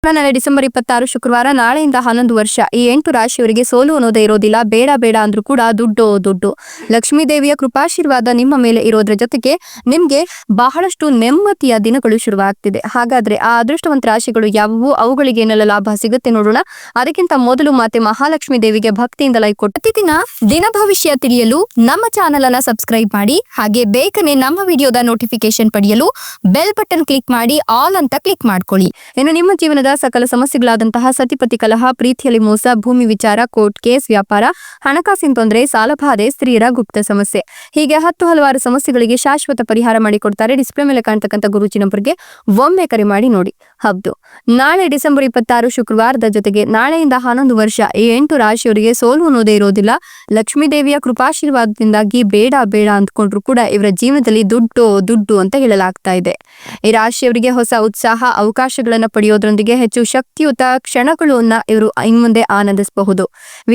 ನಾಳೆ ಡಿಸೆಂಬರ್ 26 ಶುಕ್ರವಾರ ನಾಳೆಯಿಂದ 11 ವರ್ಷ ಈ 8 ರಾಶಿಯವರಿಗೆ ಸೋಲು ಅನ್ನೋದೇ ಇರೋದಿಲ್ಲ. ಬೇಡ ಬೇಡ ಅಂದ್ರೂ ಕೂಡ ದುಡ್ಡು. ಲಕ್ಷ್ಮೀ ದೇವಿಯ ಕೃಪಾಶೀರ್ವಾದ ನಿಮ್ಮ ಮೇಲೆ ಇರೋದ್ರ ಜೊತೆಗೆ ನಿಮ್ಗೆ ಬಹಳಷ್ಟು ನೆಮ್ಮದಿಯ ದಿನಗಳು ಶುರುವಾಗ್ತಿದೆ. ಹಾಗಾದ್ರೆ ಆ ಅದೃಷ್ಟವಂತ ರಾಶಿಗಳು ಯಾವುವು, ಅವುಗಳಿಗೆ ಏನೆಲ್ಲ ಲಾಭ ಸಿಗುತ್ತೆ ನೋಡೋಣ. ಅದಕ್ಕಿಂತ ಮೊದಲು ಮಾತೆ ಮಹಾಲಕ್ಷ್ಮೀ ದೇವಿಗೆ ಭಕ್ತಿಯಿಂದ ಲೈಕ್ ಕೊಟ್ಟು ಪ್ರತಿದಿನ ದಿನ ಭವಿಷ್ಯ ತಿಳಿಯಲು ನಮ್ಮ ಚಾನೆಲ್ ಅನ್ನ ಸಬ್ಸ್ಕ್ರೈಬ್ ಮಾಡಿ. ಹಾಗೆ ಬೇಗನೆ ನಮ್ಮ ವಿಡಿಯೋದ ನೋಟಿಫಿಕೇಶನ್ ಪಡೆಯಲು ಬೆಲ್ ಬಟನ್ ಕ್ಲಿಕ್ ಮಾಡಿ ಆಲ್ ಅಂತ ಕ್ಲಿಕ್ ಮಾಡ್ಕೊಳ್ಳಿ. ಇನ್ನು ನಿಮ್ಮ ಜೀವನದ ಸಕಲ ಸಮಸ್ಯೆಗಳಾದಂತಹ ಸತಿಪತಿ ಕಲಹ, ಪ್ರೀತಿಯಲ್ಲಿ ಮೋಸ, ಭೂಮಿ ವಿಚಾರ, ಕೋರ್ಟ್ ಕೇಸ್, ವ್ಯಾಪಾರ, ಹಣಕಾಸಿನ ತೊಂದರೆ, ಸಾಲಬಾಧೆ, ಸ್ತ್ರೀಯರ ಗುಪ್ತ ಸಮಸ್ಯೆ, ಹೀಗೆ ಹಲವಾರು ಸಮಸ್ಯೆಗಳಿಗೆ ಶಾಶ್ವತ ಪರಿಹಾರ ಮಾಡಿಕೊಡ್ತಾರೆ. ಡಿಸ್ಪ್ಲೇ ಮೇಲೆ ಕಾಣ್ತಕ್ಕಂಥ ಗುರೂಜಿ ನಂಬರ್ಗೆ ಒಮ್ಮೆ ಕರೆ ಮಾಡಿ ನೋಡಿ. ಹೌದು, ನಾಳೆ ಡಿಸೆಂಬರ್ 26 ಶುಕ್ರವಾರದ ಜೊತೆಗೆ ನಾಳೆಯಿಂದ 11 ವರ್ಷ ಈ 8 ರಾಶಿಯವರಿಗೆ ಸೋಲು ಅನ್ನೋದೇ ಇರೋದಿಲ್ಲ. ಲಕ್ಷ್ಮೀ ದೇವಿಯ ಕೃಪಾಶೀರ್ವಾದದಿಂದಾಗಿ ಬೇಡ ಅಂದ್ಕೊಂಡ್ರು ಕೂಡ ಇವರ ಜೀವನದಲ್ಲಿ ದುಡ್ಡು ಅಂತ ಹೇಳಲಾಗ್ತಾ ಇದೆ. ಈ ರಾಶಿಯವರಿಗೆ ಹೊಸ ಉತ್ಸಾಹ, ಅವಕಾಶಗಳನ್ನ ಪಡೆಯೋದ್ರೊಂದಿಗೆ ಹೆಚ್ಚು ಶಕ್ತಿಯುತ ಕ್ಷಣಗಳನ್ನ ಇವರು ಇನ್ಮುಂದೆ ಆನಂದಿಸಬಹುದು.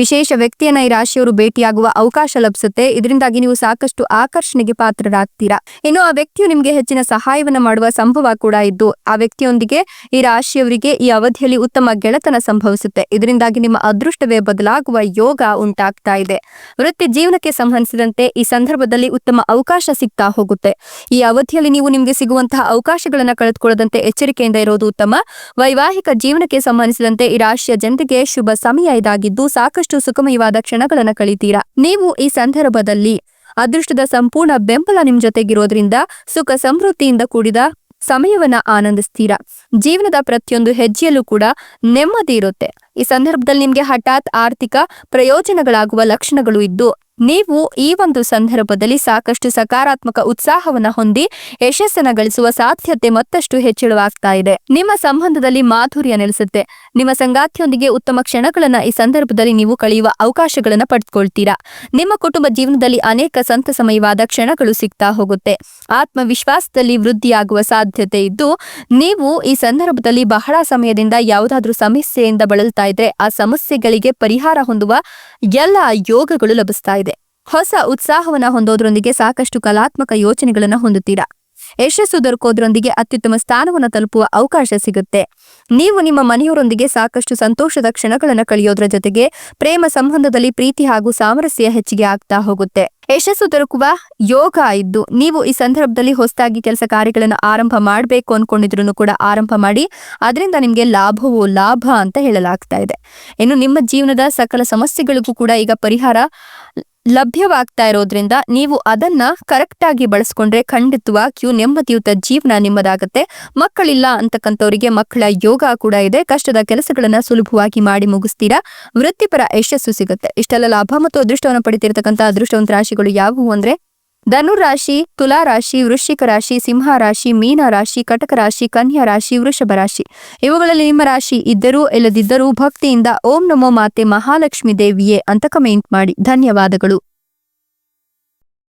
ವಿಶೇಷ ವ್ಯಕ್ತಿಯನ್ನ ಈ ರಾಶಿಯವರು ಭೇಟಿಯಾಗುವ ಅವಕಾಶ ಲಭಿಸುತ್ತೆ. ಇದರಿಂದಾಗಿ ನೀವು ಸಾಕಷ್ಟು ಆಕರ್ಷಣೆಗೆ ಪಾತ್ರರಾಗ್ತೀರಾ. ಇನ್ನು ಆ ವ್ಯಕ್ತಿಯು ನಿಮ್ಗೆ ಹೆಚ್ಚಿನ ಸಹಾಯವನ್ನ ಮಾಡುವ ಸಂಭವ ಕೂಡ ಇದ್ದು, ಆ ವ್ಯಕ್ತಿಯೊಂದಿಗೆ ಈ ರಾಶಿಯವರಿಗೆ ಈ ಅವಧಿಯಲ್ಲಿ ಉತ್ತಮ ಗೆಳೆತನ ಸಂಭವಿಸುತ್ತೆ. ಇದರಿಂದಾಗಿ ನಿಮ್ಮ ಅದೃಷ್ಟವೇ ಬದಲಾಗುವ ಯೋಗ ಉಂಟಾಗ್ತಾ ಇದೆ. ವೃತ್ತಿ ಜೀವನಕ್ಕೆ ಸಂಬಂಧಿಸಿದಂತೆ ಈ ಸಂದರ್ಭದಲ್ಲಿ ಉತ್ತಮ ಅವಕಾಶ ಸಿಗ್ತಾ ಹೋಗುತ್ತೆ. ಈ ಅವಧಿಯಲ್ಲಿ ನೀವು ನಿಮ್ಗೆ ಸಿಗುವಂತಹ ಅವಕಾಶಗಳನ್ನ ಕಳೆದುಕೊಳ್ಳದಂತೆ ಎಚ್ಚರಿಕೆಯಿಂದ ಇರೋದು ಉತ್ತಮ. ವೈವಾಹಿಕ ಜೀವನಕ್ಕೆ ಸಂಬಂಧಿಸಿದಂತೆ ಈ ರಾಶಿಯ ಜನತೆಗೆ ಶುಭ ಸಮಯ ಇದಾಗಿದ್ದು ಸಾಕಷ್ಟು ಸುಖಮಯವಾದ ಕ್ಷಣಗಳನ್ನ ಕಳೀತೀರಾ. ನೀವು ಈ ಸಂದರ್ಭದಲ್ಲಿ ಅದೃಷ್ಟದ ಸಂಪೂರ್ಣ ಬೆಂಬಲ ನಿಮ್ ಜೊತೆಗಿರೋದ್ರಿಂದ ಸುಖ ಸಮೃದ್ಧಿಯಿಂದ ಕೂಡಿದ ಸಮಯವನ್ನ ಆನಂದಿಸ್ತೀರಾ. ಜೀವನದ ಪ್ರತಿಯೊಂದು ಹೆಜ್ಜೆಯಲ್ಲೂ ಕೂಡ ನೆಮ್ಮದಿ ಇರುತ್ತೆ. ಈ ಸಂದರ್ಭದಲ್ಲಿ ನಿಮ್ಗೆ ಹಠಾತ್ ಆರ್ಥಿಕ ಪ್ರಯೋಜನಗಳಾಗುವ ಲಕ್ಷಣಗಳು ಇದ್ದು, ನೀವು ಈ ಒಂದು ಸಂದರ್ಭದಲ್ಲಿ ಸಾಕಷ್ಟು ಸಕಾರಾತ್ಮಕ ಉತ್ಸಾಹವನ್ನ ಹೊಂದಿ ಯಶಸ್ಸನ್ನ ಗಳಿಸುವ ಸಾಧ್ಯತೆ ಮತ್ತಷ್ಟು ಹೆಚ್ಚಳವಾಗ್ತಾ ಇದೆ. ನಿಮ್ಮ ಸಂಬಂಧದಲ್ಲಿ ಮಾಧುರ್ಯ ನೆಲೆಸುತ್ತೆ. ನಿಮ್ಮ ಸಂಗಾತಿಯೊಂದಿಗೆ ಉತ್ತಮ ಕ್ಷಣಗಳನ್ನ ಈ ಸಂದರ್ಭದಲ್ಲಿ ನೀವು ಕಳೆಯುವ ಅವಕಾಶಗಳನ್ನ ಪಡೆದುಕೊಳ್ತೀರಾ. ನಿಮ್ಮ ಕುಟುಂಬ ಜೀವನದಲ್ಲಿ ಅನೇಕ ಸಂತಸಮಯವಾದ ಕ್ಷಣಗಳು ಸಿಗ್ತಾ ಹೋಗುತ್ತೆ. ಆತ್ಮವಿಶ್ವಾಸದಲ್ಲಿ ವೃದ್ಧಿಯಾಗುವ ಸಾಧ್ಯತೆ ಇದ್ದು, ನೀವು ಈ ಸಂದರ್ಭದಲ್ಲಿ ಬಹಳ ಸಮಯದಿಂದ ಯಾವುದಾದ್ರೂ ಸಮಸ್ಯೆಯಿಂದ ಬಳಲ್ತಾ ಇದ್ರೆ ಆ ಸಮಸ್ಯೆಗಳಿಗೆ ಪರಿಹಾರ ಹೊಂದುವ ಎಲ್ಲ ಯೋಗಗಳು ಲಭಿಸ್ತಾ ಇದೆ. ಹೊಸ ಉತ್ಸಾಹವನ್ನ ಹೊಂದೋದ್ರೊಂದಿಗೆ ಸಾಕಷ್ಟು ಕಲಾತ್ಮಕ ಯೋಚನೆಗಳನ್ನ ಹೊಂದುತ್ತೀರಾ. ಯಶಸ್ಸು ದೊರಕೋದ್ರೊಂದಿಗೆ ಅತ್ಯುತ್ತಮ ಸ್ಥಾನವನ್ನು ತಲುಪುವ ಅವಕಾಶ ಸಿಗುತ್ತೆ. ನೀವು ನಿಮ್ಮ ಮನೆಯವರೊಂದಿಗೆ ಸಾಕಷ್ಟು ಸಂತೋಷದ ಕ್ಷಣಗಳನ್ನ ಕಳೆಯೋದ್ರ ಜೊತೆಗೆ ಪ್ರೇಮ ಸಂಬಂಧದಲ್ಲಿ ಪ್ರೀತಿ ಹಾಗೂ ಸಾಮರಸ್ಯ ಹೆಚ್ಚಿಗೆ ಆಗ್ತಾ ಹೋಗುತ್ತೆ. ಯಶಸ್ಸು ದೊರಕುವ ಯೋಗ ಇದ್ದು, ನೀವು ಈ ಸಂದರ್ಭದಲ್ಲಿ ಹೊಸದಾಗಿ ಕೆಲಸ ಕಾರ್ಯಗಳನ್ನು ಆರಂಭ ಮಾಡಬೇಕು ಅನ್ಕೊಂಡಿದ್ರು ಕೂಡ ಆರಂಭ ಮಾಡಿ. ಅದರಿಂದ ನಿಮ್ಗೆ ಲಾಭವೋ ಲಾಭ ಅಂತ ಹೇಳಲಾಗ್ತಾ ಇದೆ. ಇನ್ನು ನಿಮ್ಮ ಜೀವನದ ಸಕಲ ಸಮಸ್ಯೆಗಳಿಗೂ ಕೂಡ ಈಗ ಪರಿಹಾರ ಲಭ್ಯವಾಗ್ತಾ ಇರೋದ್ರಿಂದ ನೀವು ಅದನ್ನ ಕರೆಕ್ಟ್ ಆಗಿ ಬಳಸ್ಕೊಂಡ್ರೆ ಖಂಡಿತವಾಗಿಯೂ ನೆಮ್ಮದಿಯುತ ಜೀವನ ನಿಮ್ಮದಾಗತ್ತೆ. ಮಕ್ಕಳಿಲ್ಲ ಅಂತಕ್ಕಂಥವರಿಗೆ ಮಕ್ಕಳ ಯೋಗ ಕೂಡ ಇದೆ. ಕಷ್ಟದ ಕೆಲಸಗಳನ್ನ ಸುಲಭವಾಗಿ ಮಾಡಿ ಮುಗಿಸ್ತೀರಾ. ವೃತ್ತಿಪರ ಯಶಸ್ಸು ಸಿಗುತ್ತೆ. ಇಷ್ಟೆಲ್ಲ ಲಾಭ ಮತ್ತು ಅದೃಷ್ಟವನ್ನು ಪಡಿತಿರ್ತಕ್ಕಂಥ ಅದೃಷ್ಟವಂತ ರಾಶಿಗಳು ಯಾವುವು ಅಂದ್ರೆ ಧನುರ್ ರಾಶಿ, ತುಲಾ ರಾಶಿ, ವೃಶ್ಚಿಕ ರಾಶಿ, ಸಿಂಹ ರಾಶಿ, ಮೀನ ರಾಶಿ, ಕಟಕ ರಾಶಿ, ಕನ್ಯಾ ರಾಶಿ, ವೃಷಭ ರಾಶಿ. ಇವುಗಳಲ್ಲಿ ನಿಮ್ಮ ರಾಶಿ ಇದ್ದರೂ ಇಲ್ಲದಿದ್ದರೂ ಭಕ್ತಿಯಿಂದ ಓಂ ನಮೋ ಮಾತೆ ಮಹಾಲಕ್ಷ್ಮೀ ದೇವಿಯೇ ಅಂತ ಕಮೆಂಟ್ ಮಾಡಿ. ಧನ್ಯವಾದಗಳು.